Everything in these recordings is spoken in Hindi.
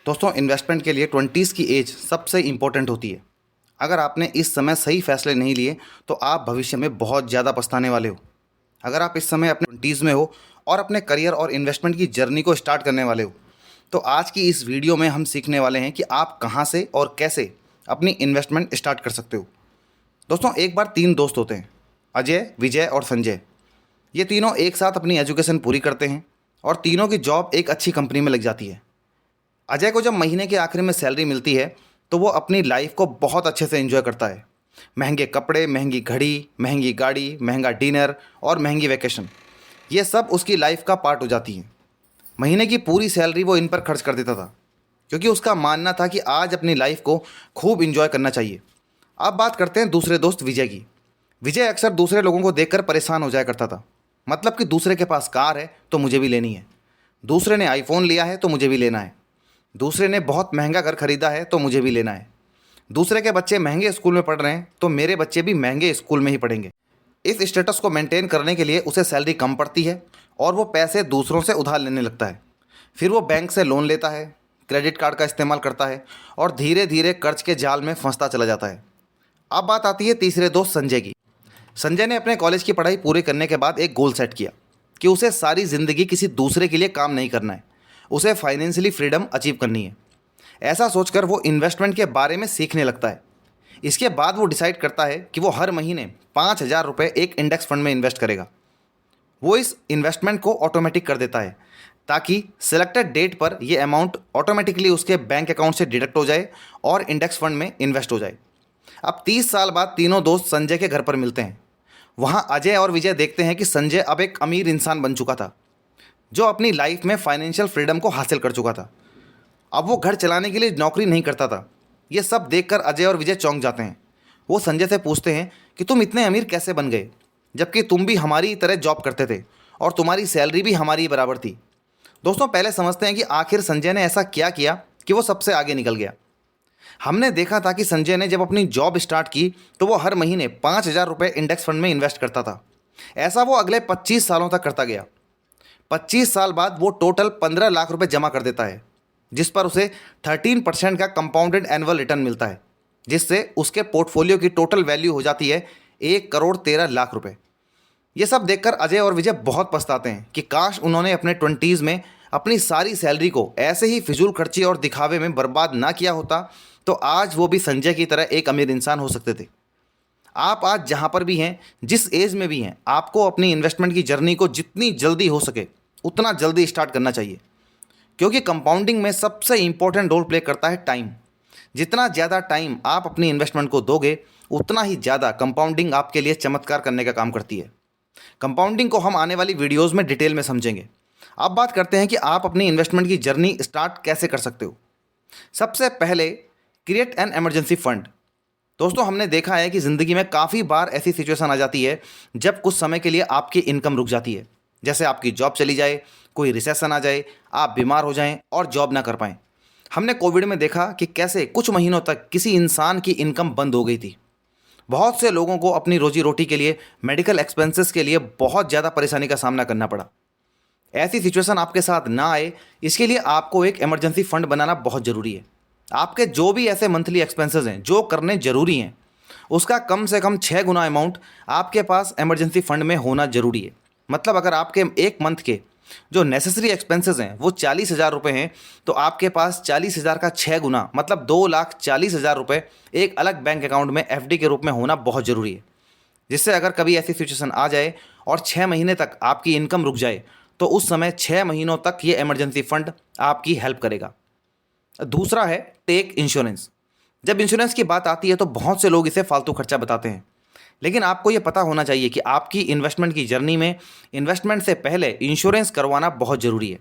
दोस्तों, इन्वेस्टमेंट के लिए 20s की एज सबसे इम्पोर्टेंट होती है। अगर आपने इस समय सही फैसले नहीं लिए तो आप भविष्य में बहुत ज़्यादा पछताने वाले हो। अगर आप इस समय अपने 20s में हो और अपने करियर और इन्वेस्टमेंट की जर्नी को स्टार्ट करने वाले हो, तो आज की इस वीडियो में हम सीखने वाले हैं कि आप कहाँ से और कैसे अपनी इन्वेस्टमेंट स्टार्ट कर सकते हो। दोस्तों, एक बार 3 दोस्त होते हैं, अजय, विजय और संजय। ये तीनों एक साथ अपनी एजुकेशन पूरी करते हैं और तीनों की जॉब एक अच्छी कंपनी में लग जाती है। अजय को जब महीने के आखिर में सैलरी मिलती है तो वो अपनी लाइफ को बहुत अच्छे से एंजॉय करता है। महंगे कपड़े, महंगी घड़ी, महंगी गाड़ी, महंगा डिनर और महंगी वैकेशन, ये सब उसकी लाइफ का पार्ट हो जाती है। महीने की पूरी सैलरी वो इन पर खर्च कर देता था क्योंकि उसका मानना था कि आज अपनी लाइफ को खूब इंजॉय करना चाहिए। अब बात करते हैं दूसरे दोस्त विजय की। विजय अक्सर दूसरे लोगों को देखकर परेशान हो जाया करता था। मतलब कि दूसरे के पास कार है तो मुझे भी लेनी है, दूसरे ने आईफोन लिया है तो मुझे भी लेना है, दूसरे ने बहुत महंगा घर खरीदा है तो मुझे भी लेना है, दूसरे के बच्चे महंगे स्कूल में पढ़ रहे हैं तो मेरे बच्चे भी महंगे स्कूल में ही पढ़ेंगे। इस स्टेटस को मेंटेन करने के लिए उसे सैलरी कम पड़ती है और वो पैसे दूसरों से उधार लेने लगता है। फिर वो बैंक से लोन लेता है, क्रेडिट कार्ड का इस्तेमाल करता है और धीरे धीरे कर्ज के जाल में फंसता चला जाता है। अब बात आती है तीसरे दोस्त संजय की। संजय ने अपने कॉलेज की पढ़ाई पूरी करने के बाद एक गोल सेट किया कि उसे सारी ज़िंदगी किसी दूसरे के लिए काम नहीं करना है, उसे फाइनेंशियली फ्रीडम अचीव करनी है। ऐसा सोचकर वो इन्वेस्टमेंट के बारे में सीखने लगता है। इसके बाद वो डिसाइड करता है कि वो हर महीने 5,000 रुपये एक इंडेक्स फंड में इन्वेस्ट करेगा। वो इस इन्वेस्टमेंट को ऑटोमेटिक कर देता है ताकि सिलेक्टेड डेट पर ये अमाउंट ऑटोमेटिकली उसके बैंक अकाउंट से डिडक्ट हो जाए और इंडेक्स फंड में इन्वेस्ट हो जाए। अब 30 साल बाद तीनों दोस्त संजय के घर पर मिलते हैं। वहाँ अजय और विजय देखते हैं कि संजय अब एक अमीर इंसान बन चुका था जो अपनी लाइफ में फाइनेंशियल फ्रीडम को हासिल कर चुका था। अब वो घर चलाने के लिए नौकरी नहीं करता था। ये सब देखकर अजय और विजय चौंक जाते हैं। वो संजय से पूछते हैं कि तुम इतने अमीर कैसे बन गए, जबकि तुम भी हमारी तरह जॉब करते थे और तुम्हारी सैलरी भी हमारी बराबर थी। दोस्तों, पहले समझते हैं कि आखिर संजय ने ऐसा क्या किया कि वो सबसे आगे निकल गया। हमने देखा था कि संजय ने जब अपनी जॉब स्टार्ट की तो वो हर महीने 5,000 रुपये इंडेक्स फंड में इन्वेस्ट करता था। ऐसा वो अगले 25 सालों तक करता गया। 25 साल बाद वो टोटल 15 लाख रुपए जमा कर देता है, जिस पर उसे 13% का कंपाउंडेड एनुअल रिटर्न मिलता है, जिससे उसके पोर्टफोलियो की टोटल वैल्यू हो जाती है 1,13,00,000 रुपए। ये सब देखकर अजय और विजय बहुत पछताते हैं कि काश उन्होंने अपने 20s में अपनी सारी सैलरी को ऐसे ही फिजूल खर्ची और दिखावे में बर्बाद ना किया होता तो आज वो भी संजय की तरह एक अमीर इंसान हो सकते थे। आप आज जहाँ पर भी हैं, जिस एज में भी हैं, आपको अपनी इन्वेस्टमेंट की जर्नी को जितनी जल्दी हो सके उतना जल्दी स्टार्ट करना चाहिए, क्योंकि कंपाउंडिंग में सबसे इंपॉर्टेंट रोल प्ले करता है टाइम। जितना ज़्यादा टाइम आप अपनी इन्वेस्टमेंट को दोगे उतना ही ज़्यादा कंपाउंडिंग आपके लिए चमत्कार करने का काम करती है। कंपाउंडिंग को हम आने वाली वीडियोज़ में डिटेल में समझेंगे। अब बात करते हैं कि आप अपनी इन्वेस्टमेंट की जर्नी स्टार्ट कैसे कर सकते हो। सबसे पहले, क्रिएट एन इमरजेंसी फंड। दोस्तों, हमने देखा है कि ज़िंदगी में काफ़ी बार ऐसी सिचुएशन आ जाती है जब कुछ समय के लिए आपकी इनकम रुक जाती है। जैसे आपकी जॉब चली जाए, कोई रिसेशन आ जाए, आप बीमार हो जाएं और जॉब ना कर पाएं। हमने कोविड में देखा कि कैसे कुछ महीनों तक किसी इंसान की इनकम बंद हो गई थी। बहुत से लोगों को अपनी रोजी रोटी के लिए, मेडिकल एक्सपेंसेस के लिए बहुत ज़्यादा परेशानी का सामना करना पड़ा। ऐसी सिचुएशन आपके साथ ना आए, इसके लिए आपको एक इमरजेंसी फंड बनाना बहुत ज़रूरी है। आपके जो भी ऐसे मंथली एक्सपेंसेस हैं जो करने ज़रूरी हैं, उसका कम से कम 6 गुना अमाउंट आपके पास इमरजेंसी फंड में होना ज़रूरी है। मतलब अगर आपके एक मंथ के जो नेसेसरी एक्सपेंसेस हैं वो 40,000 रुपये हैं, तो आपके पास 40,000 का 6 गुना मतलब 2,40,000 रुपये एक अलग बैंक अकाउंट में एफडी के रूप में होना बहुत ज़रूरी है, जिससे अगर कभी ऐसी सिचुएशन आ जाए और 6 महीने तक आपकी इनकम रुक जाए तो उस समय 6 महीनों तक ये इमरजेंसी फंड आपकी हेल्प करेगा। दूसरा है टेक इंश्योरेंस। जब इंश्योरेंस की बात आती है तो बहुत से लोग इसे फालतू खर्चा बताते हैं, लेकिन आपको ये पता होना चाहिए कि आपकी इन्वेस्टमेंट की जर्नी में इन्वेस्टमेंट से पहले इंश्योरेंस करवाना बहुत ज़रूरी है।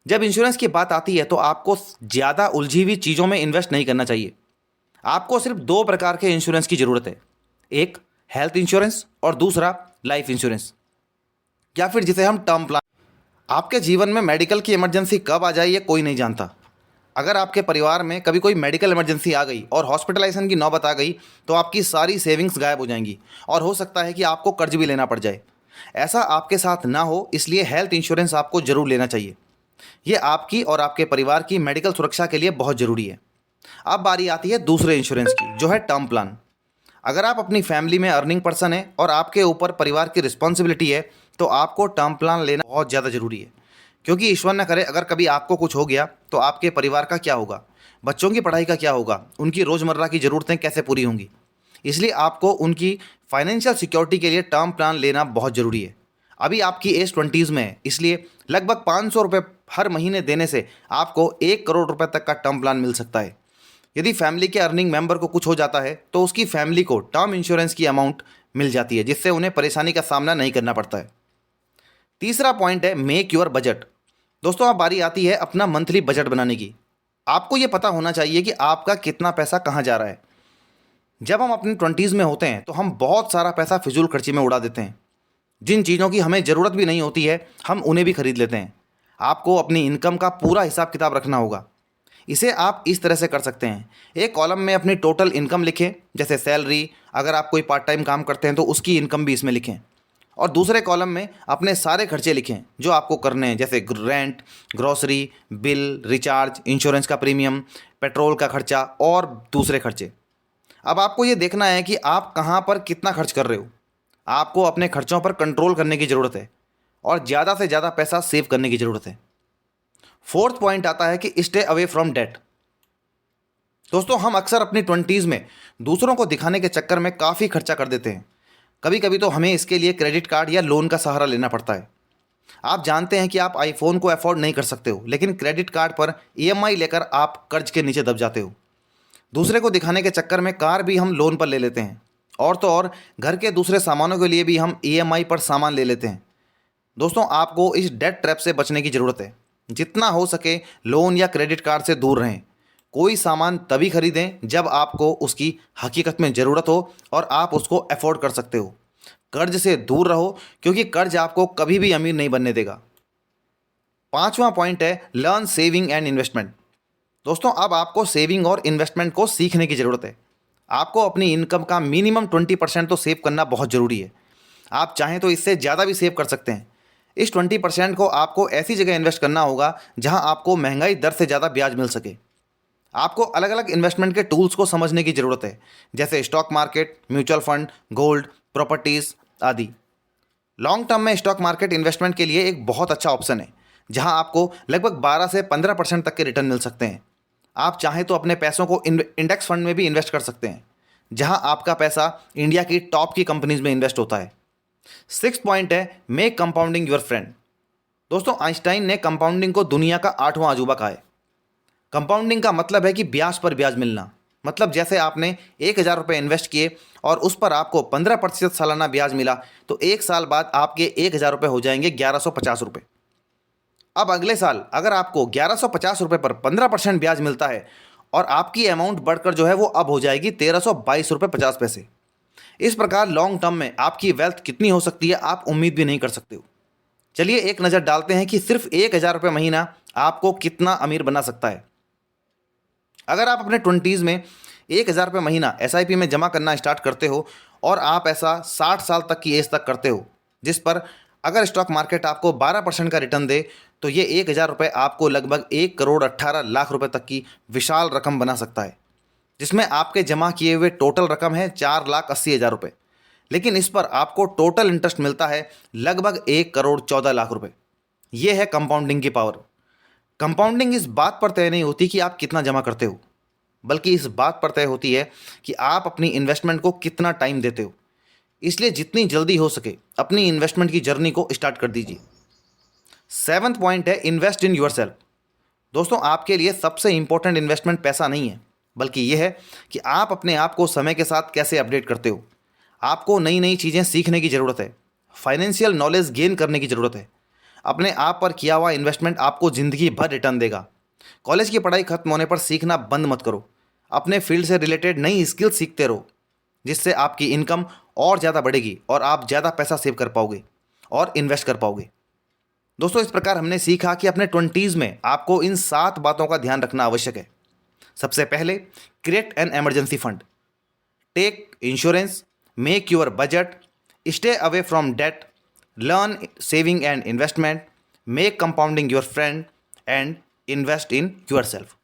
जब इंश्योरेंस की बात आती है तो आपको ज़्यादा उलझी हुई चीज़ों में इन्वेस्ट नहीं करना चाहिए। आपको सिर्फ 2 प्रकार के इंश्योरेंस की ज़रूरत है, एक हेल्थ इंश्योरेंस और दूसरा लाइफ इंश्योरेंस, या फिर जिसे हम टर्म प्लान। आपके जीवन में मेडिकल की इमरजेंसी कब आ जाए ये कोई नहीं जानता। अगर आपके परिवार में कभी कोई मेडिकल इमरजेंसी आ गई और हॉस्पिटलाइजेशन की नौबत आ गई तो आपकी सारी सेविंग्स गायब हो जाएंगी और हो सकता है कि आपको कर्ज भी लेना पड़ जाए। ऐसा आपके साथ ना हो, इसलिए हेल्थ इंश्योरेंस आपको ज़रूर लेना चाहिए। ये आपकी और आपके परिवार की मेडिकल सुरक्षा के लिए बहुत ज़रूरी है। अब बारी आती है दूसरे इंश्योरेंस की, जो है टर्म प्लान। अगर आप अपनी फैमिली में अर्निंग पर्सन हैं और आपके ऊपर परिवार की रिस्पॉन्सिबिलिटी है, तो आपको टर्म प्लान लेना बहुत ज़्यादा ज़रूरी है। क्योंकि ईश्वर न करे अगर कभी आपको कुछ हो गया तो आपके परिवार का क्या होगा, बच्चों की पढ़ाई का क्या होगा, उनकी रोज़मर्रा की ज़रूरतें कैसे पूरी होंगी। इसलिए आपको उनकी फाइनेंशियल सिक्योरिटी के लिए टर्म प्लान लेना बहुत ज़रूरी है। अभी आपकी एज 20s में है, इसलिए लगभग 500 रुपये हर महीने देने से आपको 1 करोड़ रुपए तक का टर्म प्लान मिल सकता है। यदि फैमिली के अर्निंग मेंबर को कुछ हो जाता है तो उसकी फैमिली को टर्म इंश्योरेंस की अमाउंट मिल जाती है, जिससे उन्हें परेशानी का सामना नहीं करना पड़ता है। तीसरा पॉइंट है मेक योर बजट। दोस्तों, अब बारी आती है अपना मंथली बजट बनाने की। आपको ये पता होना चाहिए कि आपका कितना पैसा कहाँ जा रहा है। जब हम अपनी 20s में होते हैं तो हम बहुत सारा पैसा फिजूल खर्ची में उड़ा देते हैं। जिन चीज़ों की हमें ज़रूरत भी नहीं होती है हम उन्हें भी खरीद लेते हैं। आपको अपनी इनकम का पूरा हिसाब किताब रखना होगा। इसे आप इस तरह से कर सकते हैं। एक कॉलम में अपनी टोटल इनकम लिखें, जैसे सैलरी, अगर आप कोई पार्ट टाइम काम करते हैं तो उसकी इनकम भी इसमें लिखें। और दूसरे कॉलम में अपने सारे खर्चे लिखें जो आपको करने हैं, जैसे rent, grocery, bill, recharge, insurance का प्रीमियम, पेट्रोल का खर्चा और दूसरे खर्चे। अब आपको ये देखना है कि आप कहाँ पर कितना खर्च कर रहे हो। आपको अपने खर्चों पर कंट्रोल करने की ज़रूरत है और ज़्यादा से ज़्यादा पैसा सेव करने की ज़रूरत है। फोर्थ पॉइंट आता है कि स्टे अवे फ्रॉम डेट। दोस्तों, हम अक्सर अपनी 20s में दूसरों को दिखाने के चक्कर में काफ़ी खर्चा कर देते हैं। कभी कभी तो हमें इसके लिए क्रेडिट कार्ड या लोन का सहारा लेना पड़ता है। आप जानते हैं कि आप आईफोन को अफोर्ड नहीं कर सकते हो, लेकिन क्रेडिट कार्ड पर ईएमआई लेकर आप कर्ज के नीचे दब जाते हो। दूसरे को दिखाने के चक्कर में कार भी हम लोन पर ले लेते हैं, और तो और घर के दूसरे सामानों के लिए भी हम ईएमआई पर सामान ले लेते हैं। दोस्तों, आपको इस डेट ट्रैप से बचने की ज़रूरत है। जितना हो सके लोन या क्रेडिट कार्ड से दूर रहें। कोई सामान तभी खरीदें जब आपको उसकी हकीकत में ज़रूरत हो और आप उसको अफोर्ड कर सकते हो। कर्ज से दूर रहो, क्योंकि कर्ज आपको कभी भी अमीर नहीं बनने देगा। पांचवा पॉइंट है लर्न सेविंग एंड इन्वेस्टमेंट। दोस्तों, अब आपको सेविंग और इन्वेस्टमेंट को सीखने की ज़रूरत है। आपको अपनी इनकम का मिनिमम 20% तो सेव करना बहुत ज़रूरी है। आप चाहें तो इससे ज़्यादा भी सेव कर सकते हैं। इस 20% को आपको ऐसी जगह इन्वेस्ट करना होगा जहां आपको महंगाई दर से ज़्यादा ब्याज मिल सके। आपको अलग अलग इन्वेस्टमेंट के टूल्स को समझने की ज़रूरत है, जैसे stock market, mutual fund, gold, properties आदि। लॉन्ग टर्म में स्टॉक मार्केट इन्वेस्टमेंट के लिए एक बहुत अच्छा ऑप्शन है, जहां आपको लगभग 12 से 15% तक के रिटर्न मिल सकते हैं। आप चाहें तो अपने पैसों को इंडेक्स फंड में भी इन्वेस्ट कर सकते हैं, जहां आपका पैसा इंडिया की टॉप की कंपनीज में इन्वेस्ट होता है। सिक्स्थ पॉइंट है मेक कंपाउंडिंग योर फ्रेंड। दोस्तों, आइंस्टाइन ने कंपाउंडिंग को दुनिया का 8वां अजूबा कहा है। कंपाउंडिंग का मतलब है कि ब्याज पर ब्याज मिलना। मतलब जैसे आपने 1,000 रुपये इन्वेस्ट किए और उस पर आपको 15% सालाना ब्याज मिला, तो 1 साल बाद आपके 1,000 रुपये हो जाएंगे 1,150 रुपये। अब अगले साल अगर आपको 1,150 रुपये पर 15% ब्याज मिलता है और आपकी अमाउंट बढ़कर जो है वो अब हो जाएगी 1,322 रुपये 50 पैसे। इस प्रकार लॉन्ग टर्म में आपकी वेल्थ कितनी हो सकती है आप उम्मीद भी नहीं कर सकते हो। चलिए एक नज़र डालते हैं कि सिर्फ 1,000 रुपये महीना आपको कितना अमीर बना सकता है। अगर आप अपने 20s में 1,000 रुपये महीना SIP में जमा करना स्टार्ट करते हो और आप ऐसा 60 साल तक की एज तक करते हो, जिस पर अगर स्टॉक मार्केट आपको 12% का रिटर्न दे, तो ये 1,000 रुपये आपको लगभग 1,18,00,000 रुपये तक की विशाल रकम बना सकता है, जिसमें आपके जमा किए हुए टोटल रकम है 4,80,000 रुपये। लेकिन इस पर आपको टोटल इंटरेस्ट मिलता है लगभग 1,14,00,000 रुपये। ये है कंपाउंडिंग की पावर। कंपाउंडिंग इस बात पर तय नहीं होती कि आप कितना जमा करते हो, बल्कि इस बात पर तय होती है कि आप अपनी इन्वेस्टमेंट को कितना टाइम देते हो। इसलिए जितनी जल्दी हो सके अपनी इन्वेस्टमेंट की जर्नी को स्टार्ट कर दीजिए। 7वां पॉइंट है इन्वेस्ट इन योर सेल्फ। दोस्तों, आपके लिए सबसे इंपॉर्टेंट इन्वेस्टमेंट पैसा नहीं है, बल्कि यह है कि आप अपने आप को समय के साथ कैसे अपडेट करते हो। आपको नई नई चीज़ें सीखने की ज़रूरत है, फाइनेंशियल नॉलेज गेन करने की ज़रूरत है। अपने आप पर किया हुआ इन्वेस्टमेंट आपको ज़िंदगी भर रिटर्न देगा। कॉलेज की पढ़ाई खत्म होने पर सीखना बंद मत करो। अपने फील्ड से रिलेटेड नई स्किल सीखते रहो, जिससे आपकी इनकम और ज़्यादा बढ़ेगी और आप ज़्यादा पैसा सेव कर पाओगे और इन्वेस्ट कर पाओगे। दोस्तों, इस प्रकार हमने सीखा कि अपने 20s में आपको इन 7 बातों का ध्यान रखना आवश्यक है। सबसे पहले, create an emergency fund, take insurance, make your budget, stay away from debt, learn saving and investment, make compounding your friend, and invest in yourself.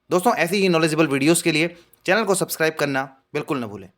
दोस्तों, ऐसी ही नॉलेजेबल वीडियोज़ के लिए चैनल को सब्सक्राइब करना बिल्कुल न भूलें।